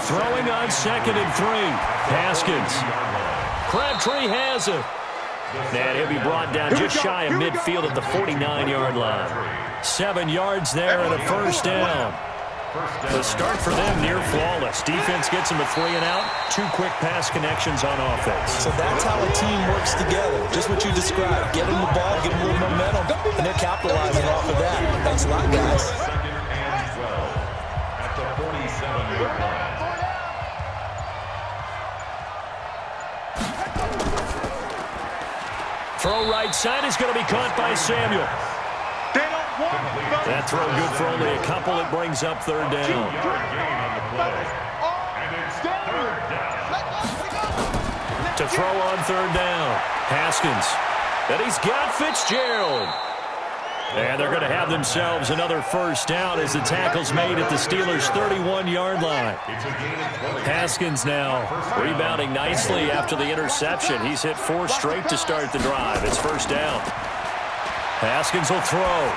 B: Throwing on 2nd and 3. Haskins. Crabtree has it. And he'll be brought down just shy of midfield at the 49-yard line. 7 yards there and a 1st down. The start for them near flawless. Defense gets them a 3 and out. 2 quick pass connections on offense.
C: So that's how a team works together. Just what you described. Get them the ball, give them a little momentum, and they're capitalizing off of that. Thanks a lot, guys.
D: 2nd and 12 at the 47-yard line.
B: Throw right side is going to be caught by Samuel. That throw good for only a couple. It brings up 3rd down.
D: 2-yard gain on the play. And it's 3rd down.
B: To throw on 3rd down. Haskins. And he's got Fitzgerald. And they're going to have themselves another 1st down as the tackle's made at the Steelers' 31-yard line. Haskins now rebounding nicely after the interception. He's hit 4 straight to start the drive. It's 1st down. Haskins will throw.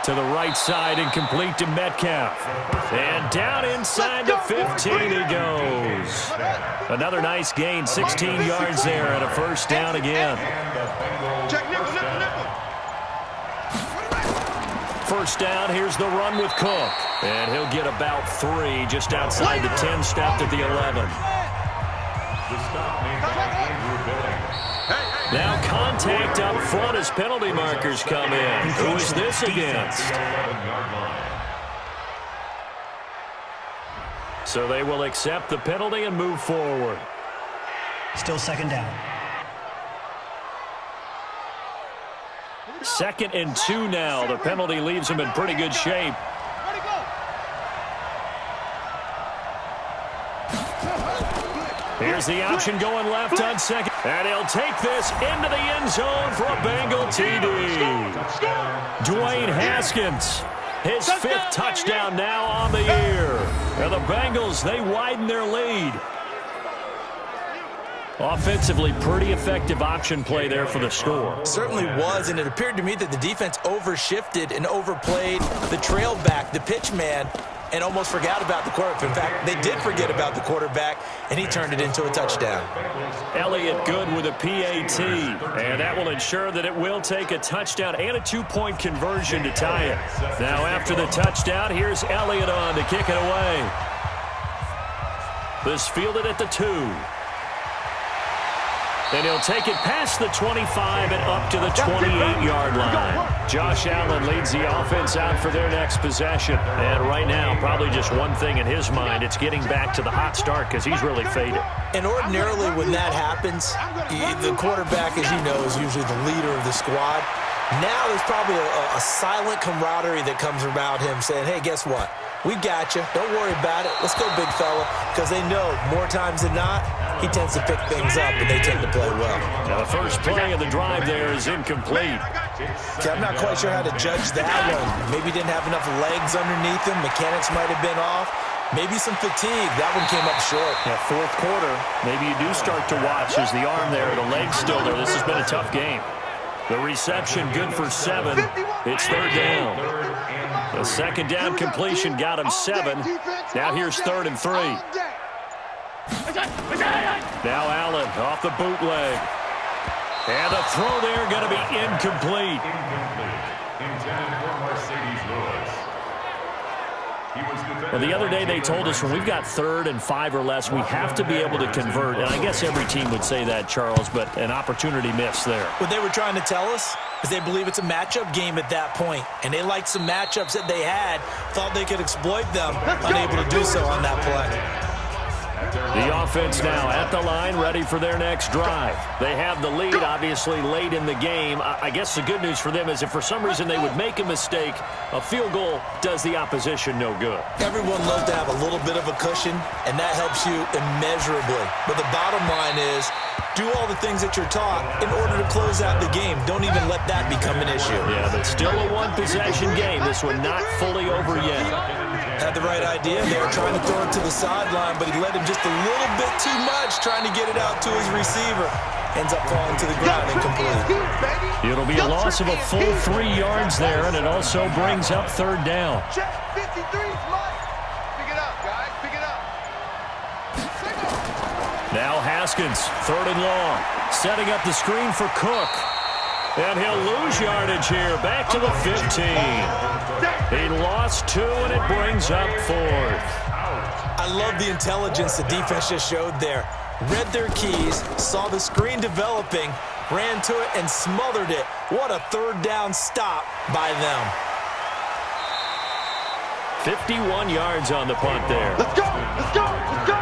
B: To the right side and complete to Metcalf. And down inside the 15 he goes. Another nice gain, 16 yards there and a 1st down again. 1st down, here's the run with Cook. And he'll get about 3 just outside the 10, stopped at the 11. Now contact up front as penalty markers come in. Who is this against? So they will accept the penalty and move forward.
G: Still 2nd down.
B: 2nd and 2 now. The penalty leaves them in pretty good shape. Here's the option going left on 2nd. And he'll take this into the end zone for a Bengal TD. Dwayne Haskins, his 5th touchdown now on the year. And the Bengals, they widen their lead. Offensively, pretty effective option play there for the score.
C: Certainly was, and it appeared to me that the defense overshifted and overplayed the trail back, the pitch man, and almost forgot about the quarterback. In fact, they did forget about the quarterback, and he turned it into a touchdown.
B: Elliott good with a PAT, and that will ensure that it will take a touchdown and a 2-point conversion to tie it. Now after the touchdown, here's Elliott on to kick it away. This fielded at the 2. And he'll take it past the 25 and up to the 28-yard line. Josh Allen leads the offense out for their next possession. And right now, probably just one thing in his mind. It's getting back to the hot start because he's really faded.
C: And ordinarily when that happens, the quarterback, as you know, is usually the leader of the squad. Now there's probably a silent camaraderie that comes about him saying, hey, guess what? We got you. Don't worry about it. Let's go, big fella. Because they know more times than not, he tends to pick things up, and they tend to play well.
B: Now the first play of the drive there is incomplete.
C: See, I'm not quite sure how to judge that one. Maybe didn't have enough legs underneath him. Mechanics might have been off. Maybe some fatigue. That one came up short.
B: Yeah, 4th quarter, maybe you do start to watch as the arm there, the leg's still there. This has been a tough game. The reception good for 7. It's 3rd down. The 2nd down completion got him 7. Now here's 3rd and 3. Now Allen off the bootleg. And the throw there going to be incomplete.
D: Intended for Mercedes Lewis.
B: Well, the other day they told us when we've got 3rd and 5 or less, we have to be able to convert. And I guess every team would say that, Charles, but an opportunity missed there.
C: What they were trying to tell us is they believe it's a matchup game at that point, and they liked some matchups that they had, thought they could exploit them, unable to do so on that play.
B: The offense now at the line, ready for their next drive. They have the lead, obviously, late in the game. I guess the good news for them is if for some reason they would make a mistake, a field goal does the opposition no good.
C: Everyone loves to have a little bit of a cushion, and that helps you immeasurably. But the bottom line is, do all the things that you're taught in order to close out the game. Don't even let that become an issue.
B: Yeah, but still a one-possession game. This one not fully over yet.
C: Had the right idea there, trying to throw it to the sideline, but he let him just a little bit too much, trying to get it out to his receiver. Ends up falling to the ground incomplete.
B: It'll be a loss of a full 3 yards there, and it also brings up 3rd down.
E: Check 53 is mine. Pick it up, guys. Pick it up.
B: Now Haskins, 3rd and long, setting up the screen for Cook. And he'll lose yardage here, back to the 15. He lost 2, and it brings up 4th.
C: I love the intelligence the defense just showed there. Read their keys, saw the screen developing, ran to it, and smothered it. What a 3rd down stop by them.
B: 51 yards on the punt there.
E: Let's go. Let's go. Let's go.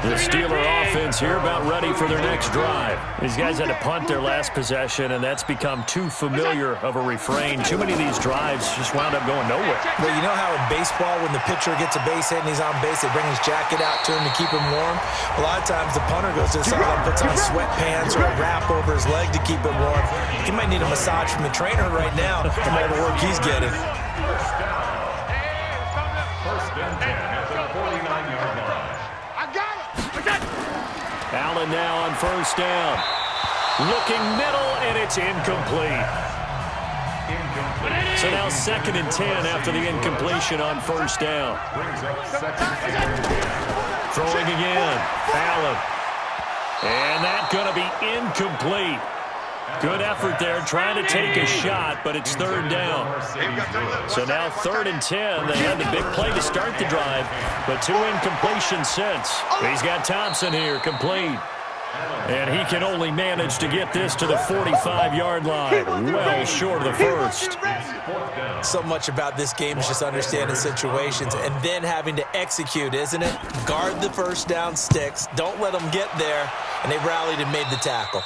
B: The Steeler offense here about ready for their next drive. These guys had to punt their last possession, and that's become too familiar of a refrain. Too many of these drives just wound up going nowhere.
C: Well, you know how in baseball when the pitcher gets a base hit and he's on base, they bring his jacket out to him to keep him warm? A lot of times the punter goes to the sideline, puts on sweatpants or a wrap over his leg to keep him warm. He might need a massage from the trainer right now from all the work he's getting.
D: First and 10 at the 49-yard line.
B: Allen now on 1st down. Looking middle, and it's incomplete. So now 2nd and 10 after the incompletion on 1st down. Throwing again. Allen. And that's going to be incomplete. Good effort there, trying to take a shot, but it's 3rd down. So now 3rd and 10. They had the big play to start the drive, but 2 incompletions since. He's got Thompson here, complete. And he can only manage to get this to the 45-yard line, well short of the first.
C: So much about this game is just understanding situations and then having to execute, isn't it? Guard the first down sticks. Don't let them get there. And they rallied and made the tackle.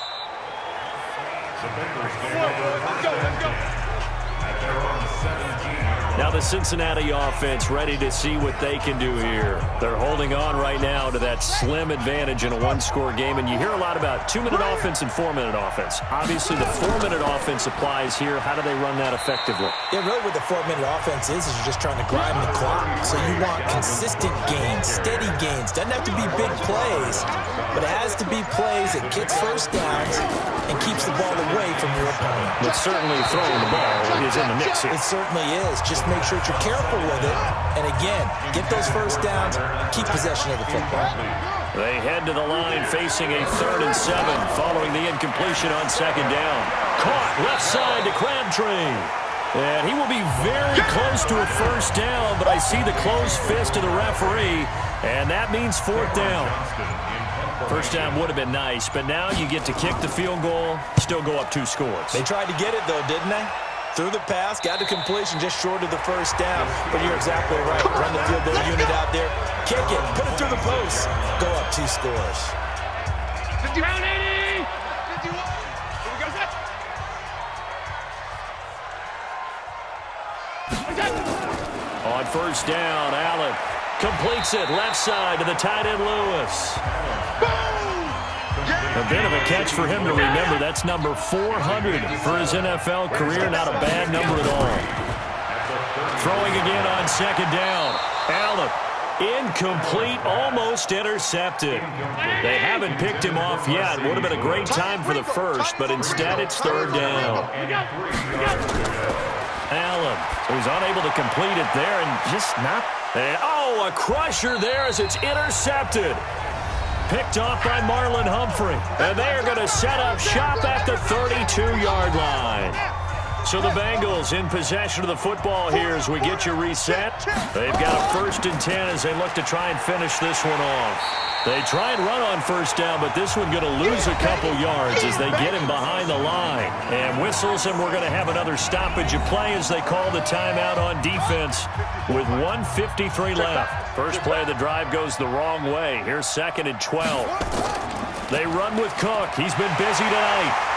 B: Now the Cincinnati offense ready to see what they can do here. They're holding on right now to that slim advantage in a one-score game, and you hear a lot about 2-minute offense and 4-minute offense. Obviously, the 4-minute offense applies here. How do they run that effectively?
C: Yeah, really what the 4-minute offense is you're just trying to grind the clock. So you want consistent gains, steady gains. Doesn't have to be big plays, but it has to be plays that gets first downs and keeps the ball away from your opponent.
B: But certainly throwing the ball is in the mix here.
C: It certainly is. Just make sure that you're careful with it. And again, get those first downs, keep possession of the football.
B: They head to the line facing a 3rd and 7 following the incompletion on 2nd down. Caught left side to Crabtree. And he will be very close to a first down, but I see the closed fist of the referee, and that means 4th down. First down would have been nice, but now you get to kick the field goal, still go up 2 scores.
C: They tried to get it, though, didn't they? Through the pass, got the completion just short of the first down. But you're exactly right. Run the field goal unit out there. Kick it. Put it through the post. Go up 2 scores.
F: 50-round 80! 51! Here we go, set!
B: On first down, Allen completes it left side to the tight end Lewis. A bit of a catch for him to remember. That's number 400 for his NFL career. Not a bad number at all. Throwing again on 2nd down. Allen, incomplete, almost intercepted. They haven't picked him off yet. Would have been a great time for the first, but instead it's 3rd down. Allen, so he's unable to complete it there and just not. Oh, a crusher there as it's intercepted. Picked off by Marlon Humphrey. And they are going to set up shop at the 32-yard line. So the Bengals in possession of the football here as we get you reset. They've got a 1st and 10 as they look to try and finish this one off. They try and run on 1st down, but this one going to lose a couple yards as they get him behind the line. And whistles, and we're going to have another stoppage of play as they call the timeout on defense with 1:53 left. First play of the drive goes the wrong way. Here's 2nd and 12. They run with Cook. He's been busy tonight.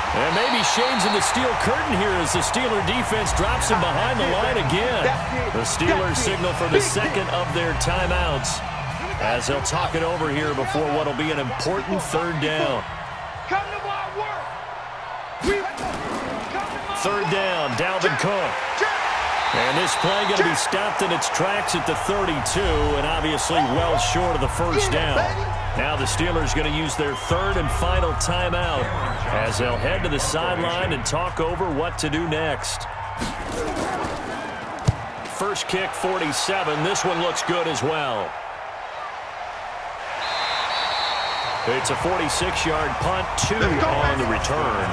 B: And maybe Shane's in the steel curtain here as the Steeler defense drops him behind the line again. The Steelers signal for the 2nd of their timeouts as they'll talk it over here before what will be an important 3rd down. 3rd down, Dalvin Cook. And this play going to be stopped in its tracks at the 32, and obviously well short of the 1st down. Now the Steelers going to use their 3rd and final timeout as they'll head to the sideline and talk over what to do next. First kick, 47. This one looks good as well. It's a 46-yard punt, 2 on the return.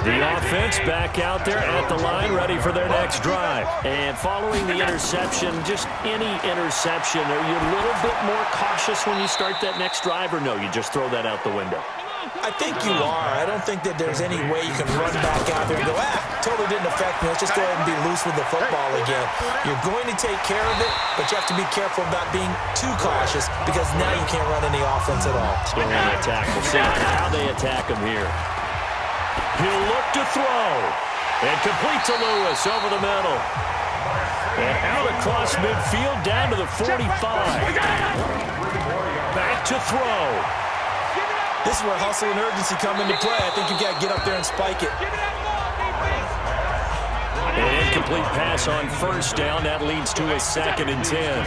B: The offense back out there at the line, ready for their next drive. And following the interception, just any interception, are you a little bit more cautious when you start that next drive, or no, you just throw that out the window?
C: I think you are. I don't think that there's any way you can run back out there and go, totally didn't affect me. Let's just go ahead and be loose with the football again. You're going to take care of it, but you have to be careful about being too cautious because now you can't run any offense at all.
B: Still on the attack. We'll see how they attack him here. He'll look to throw. And complete to Lewis over the middle. And out across midfield down to the 45. Back to throw.
C: This is where hustle and urgency come into play. I think you've got to get up there and spike it.
B: An incomplete pass on 1st down. That leads to a 2nd and 10.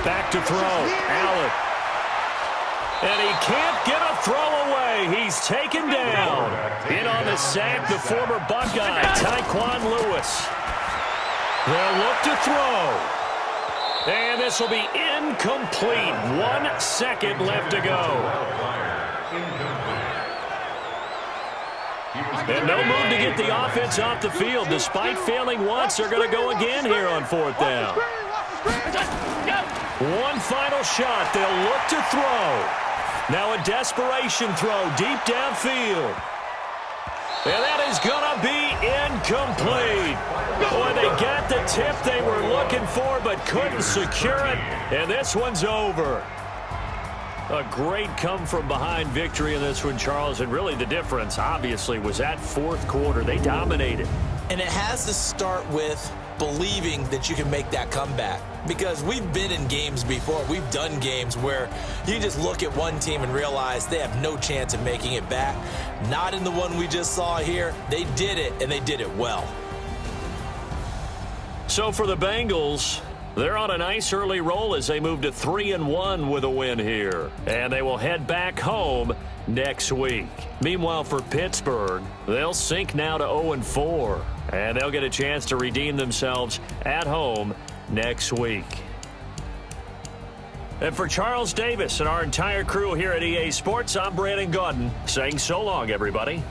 B: Back to throw. Allen. And he can't get a throw away. He's taken down. In on the sack, the former Buckeye, Tyquan Lewis. They'll look to throw. And this will be incomplete. 1 second left to go. And no move to get the offense off the field. Despite failing once, they're going to go again here on 4th down. One final shot. They'll look to throw. Now a desperation throw deep downfield. And that is going to be incomplete. Boy, they got the tip they were looking for but couldn't secure it. And this one's over. A great come-from-behind victory in this one, Charles. And really the difference, obviously, was that 4th quarter. They dominated.
C: And it has to start with believing that you can make that comeback. Because we've been in games before. We've done games where you just look at one team and realize they have no chance of making it back. Not in the one we just saw here. They did it, and they did it well.
B: So for the Bengals, they're on a nice early roll as they move to 3-1 with a win here. And they will head back home next week. Meanwhile, for Pittsburgh, they'll sink now to 0-4. And they'll get a chance to redeem themselves at home next week. And for Charles Davis and our entire crew here at EA Sports, I'm Brandon Gaudin saying so long, everybody.